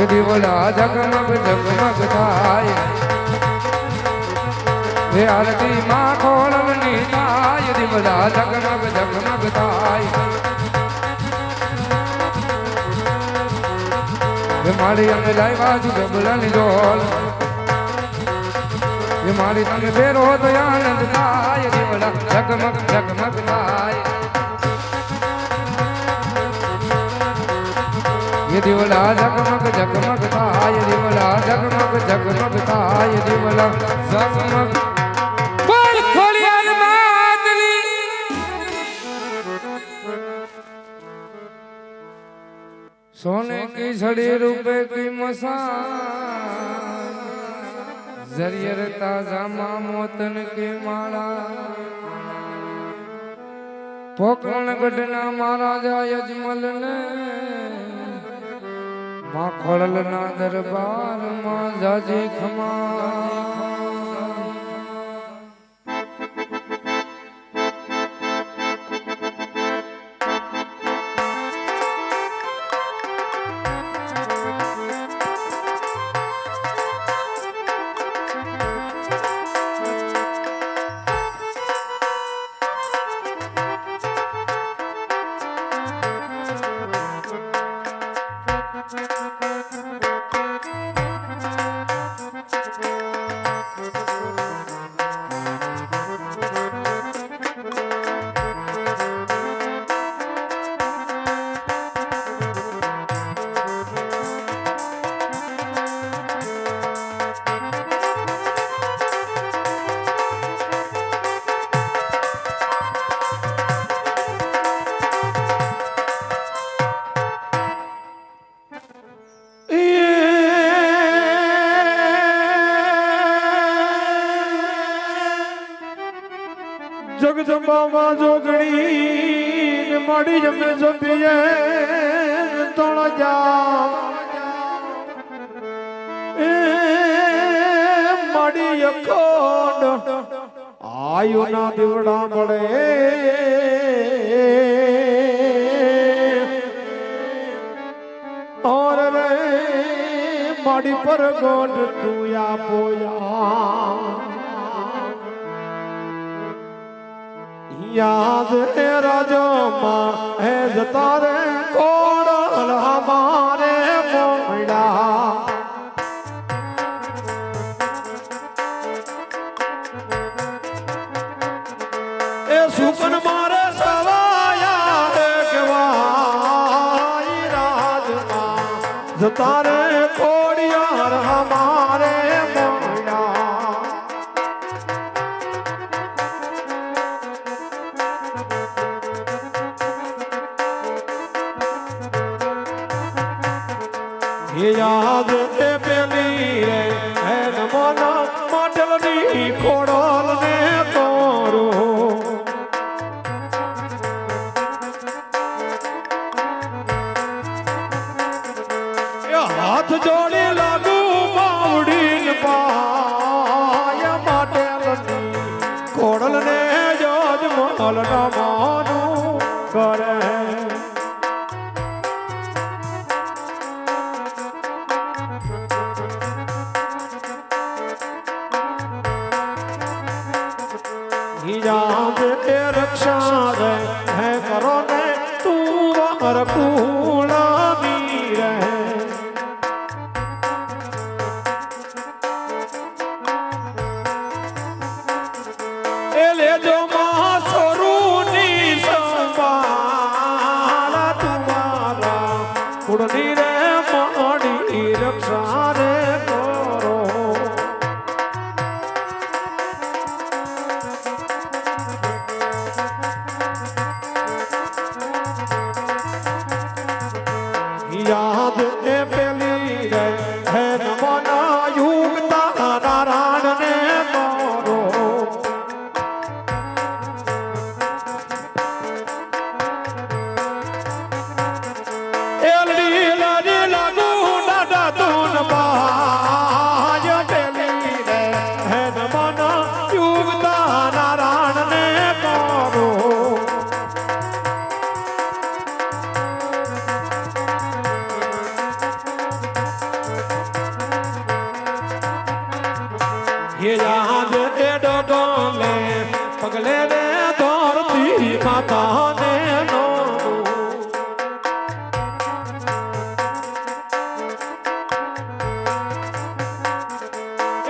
દીવડા જગમગ જગમગ થાય હે આરતી માં ખોળવની થાય દીવડા જગમગ જગમગ થાય હે મારી અમે લાવ્યા છું ડબલાની જોલ હે મારી તમે બેરો તો આનંદ થાય દીવડા જગમગ જગમગ થાય ये दिवला जगमग जगमग थाय दिवला जगमग जगमग थाय दिवला जगमग बोल खोलियार मातली सोने की छड़ी रुपए की मसान जरियर ताजा मोतन की माला पोकरण गढ़ना महाराजा यजमल ने माँ खोड़ल ना दरबार माँ जाजी खमा जगदम्बा जोगणी माड़ी जमे जपिए तोड़ जा माड़ी अखोड आयु ना दिवड़ा बड़े और रे माड़ी पर गोड टूया पोया याद है राजा माँ है जतारे कोड़ल हमारे मोड़ा ए सुपन मारे सवाया है गवाई राज माँ जतारे कोड़ियार हमारे मोड़ा ये याद है पेली रे है नमोना माटलनी कोड़ल ने तोरो ये हाथ जोड़ी लागू बावड़ी न पाय माटलनी कोड़ल ने जोज मोल न मानू करे याद रक्षा रे है करो ने तू बाहर कूड़ा मीर है ए ले जो मां सोरूनी संभाला तुम्हारा उड़नी रे माड़ी रक्षा रे करो याद ए पेली रे है नमना युग नारायण ने मारो ડોલે પગલે રે ધરતી માતાને નોરું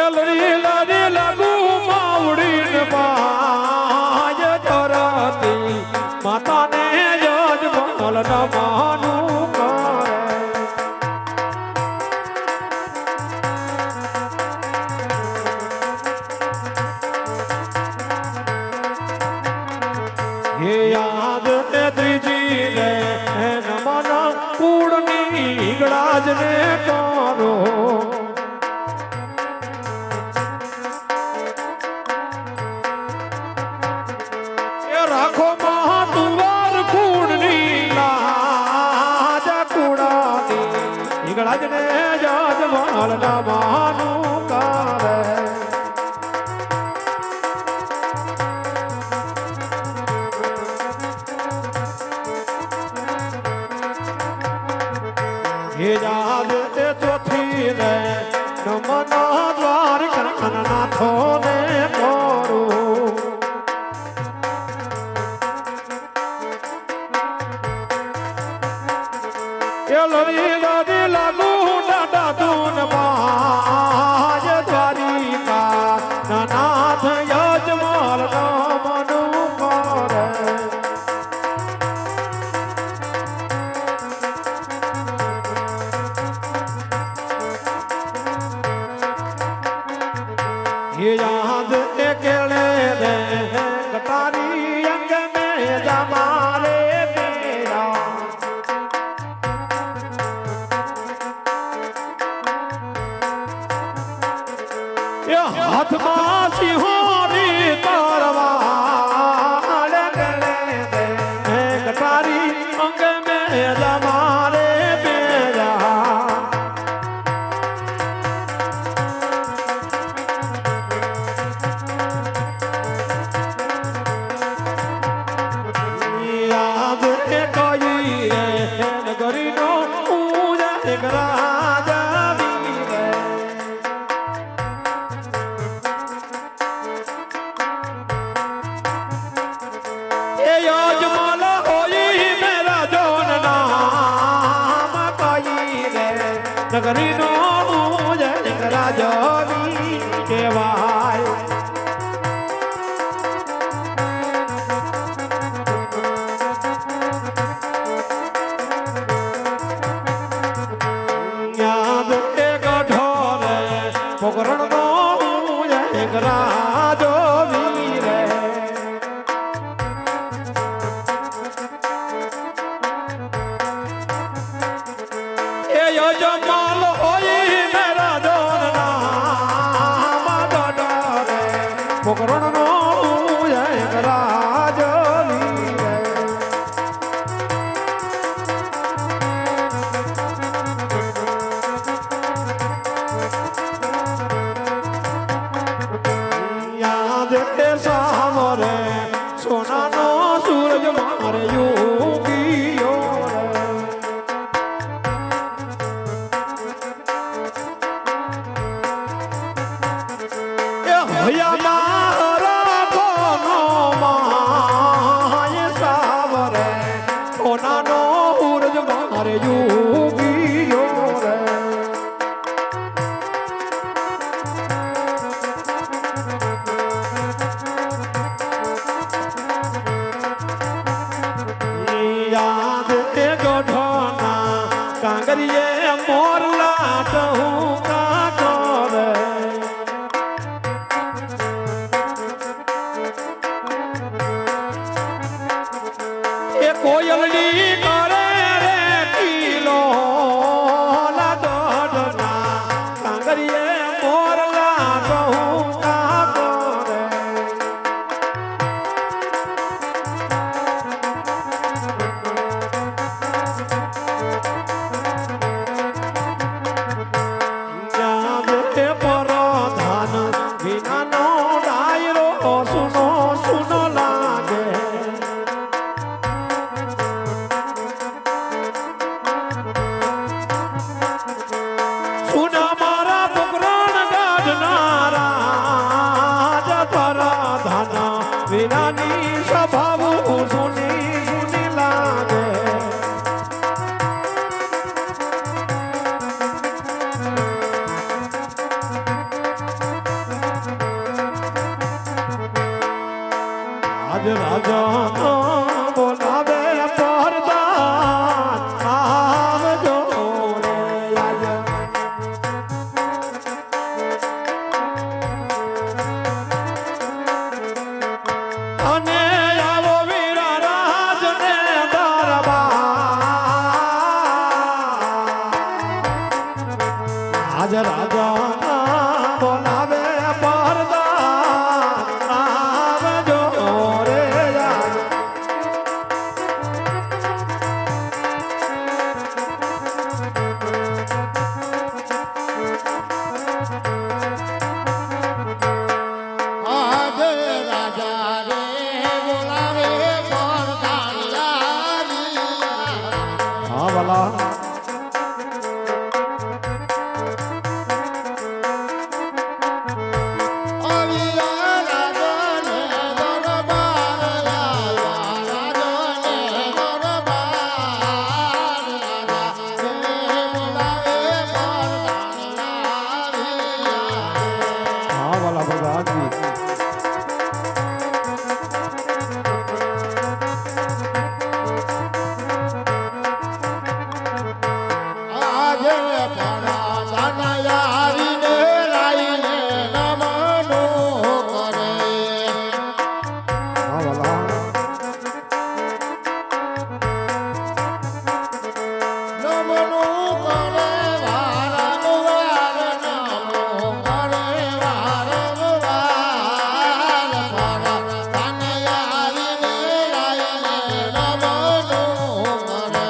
એલરી લરી લાગુ માવડીને પાય ધરતી માતાને યજમાલ નમાનું કરે હે યાદ તે ત્રીજી રે નમન કુળની ગળાજને કરો એ રાખો મહાતુવાર કુળની લાજ કુળાની ગળાજને યજમાલ નમાનું કરે હે યાદ તે ચોથી રે નમન દ્વાર નાથો ને કરું એ લરી લરી લાગુ દાદા તું પાય દ્વારિકા નાથ યજમાલ નમનું કરે ये याद केले रे कटारी अंग में जमारे मेरा ये हाथ में सिंहारी तलवार गले रे कटारी अंग में जमारे मेरा નગરી નો જય રાજાની કહેવાય યાદ એ ગઢો રે પોકરણ નો જય રાજો વીરે એ યજમાલ હોય મેરા જોનના મગડરે પોકરણ નો જય રાજો વીરે યાદ એ સાવરે સોનાનો સૂરજ મારે યોગીઓ ભયા મારા કોનો માય સાવરે કોનાનો ઉરજ મારે યોગીઓ રે યાદ એ ગઢના કાંગરીએ મોરલા ટહું કાકો રે કોયલની કરે રે કિલો લાદોડના કાંગરીએ મોરલા કહું કાકો રે યાદ એ પરધાન વિનાનો ડાયરો સુનો સુનો લાગે વીરાની સ્વભાવ સુની સુની લાગે આજ રાજા બોલાવે પરદાન આવજો રે આજ અને આવો વીરા રાજને દરબાર આજ રાજા બોલાવે પરદાન આવજો રે આજ આજ રાજા રે બોલાવે પરદાન લાવી હા વાલા અવિયા રાજને દરબાર લાવા રાજને દરબાર રાજા રે બોલાવે પરદાન લાવી હા વાલા ભગવાનજી આજે પરદાન આવીને રાઈને નમનું કરે હા વાલા નમનું કરે વારંવાર નમનું કરે વારંવાર પરદાન આવીને રાઈને નમનું કરે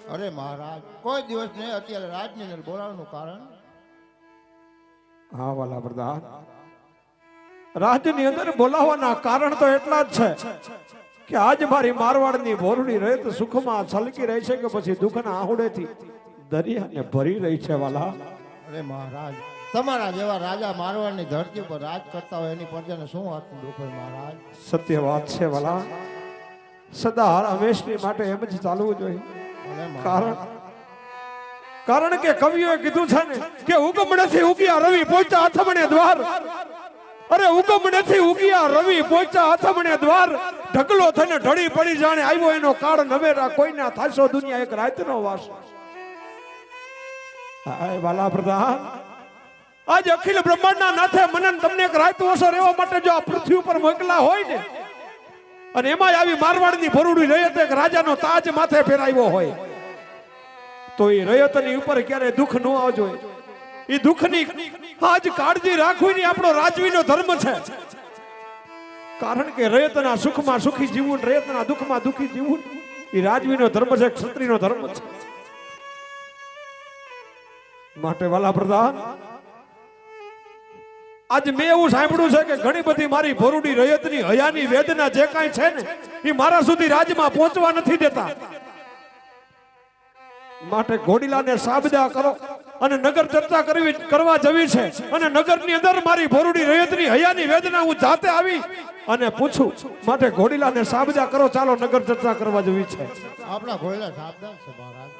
અરે મહારાજ કોઈ દિવસ નહીં અત્યારે રાજની અંદર બોલાવવાનું કારણ હા વાલા પ્રધાન રાજની અંદર બોલાવવાના કારણ તો એટલા જ છે કે આજ મારી મારવાડની ભોરડી રહે તો સુખમાં છલકી રહી છે કે પછી દુઃખના આહુડેથી દરિયાને ભરી રહી છે વાલા અરે મહારાજ તમારા જેવા રાજા મારવાડની ધરતી પર રાજ કરતા હોય એની પ્રજાને શું વાતનું દુઃખ હોય મહારાજ સત્ય વાત છે વાલા સદા હંમેશની માટે એમ જ ચાલવું જોઈએ અરે મહારાજ, કારણ કારણ કે કવિઓએ કીધું છે ને કે ઉગમણેથી ઉગ્યા રવિ પહોંચ્યા અથમણે દ્વાર અરે ઉગમણેથી ઉગ્યા રવિ પહોંચ્યા અથમણે દ્વાર ઢગલો થઈને ઢળી પડી જાણે આવ્યો એનો કાળ નવેરા કોઈના થાશો દુનિયા એક રાતનો વાસ હાય વાલા પ્રધાન આજ અખિલ બ્રહ્માંડના નાથે મને ને તમને એક રાત વસો રહેવા માટે જો આ પૃથ્વી ઉપર મોકલા હોય ને અને એમાં આવી મારવાડની ભરૂડી રયત એક રાજાનો તાજ માથે ફેરાવ્યો હોય તો એ રયતની ઉપર ક્યારે દુઃખ ન આવજો એ દુઃખની આજ કાળજી રાખવીની આપણો રાજવીનો ધર્મ છે કારણ કે રયતના સુખમાં સુખી જીવવું રયતના દુઃખમાં દુઃખી જીવવું એ રાજવીનો ધર્મ છે ક્ષત્રિયનો ધર્મ છે માટે વાલા પ્રધાન આજ મેં એવું સાંભળ્યું છે કે ઘણી બધી મારી ભરૂડી રયતની હયાની વેદના જે કાંઈ છે ને એ મારા સુધી રાજમાં પહોંચવા નથી દેતા માટે ઘોડીલાને સાબદા કરો અને નગર ચર્ચા કરવા જવી છે અને નગરની અંદર મારી ભરૂડી રયતની હયાની વેદના હું જાતે આવી અને પૂછું માટે ઘોડીલાને સાબદા કરો ચાલો નગર ચર્ચા કરવા જવી છે આપણા ઘોડા સાબદાર છે મહારાજ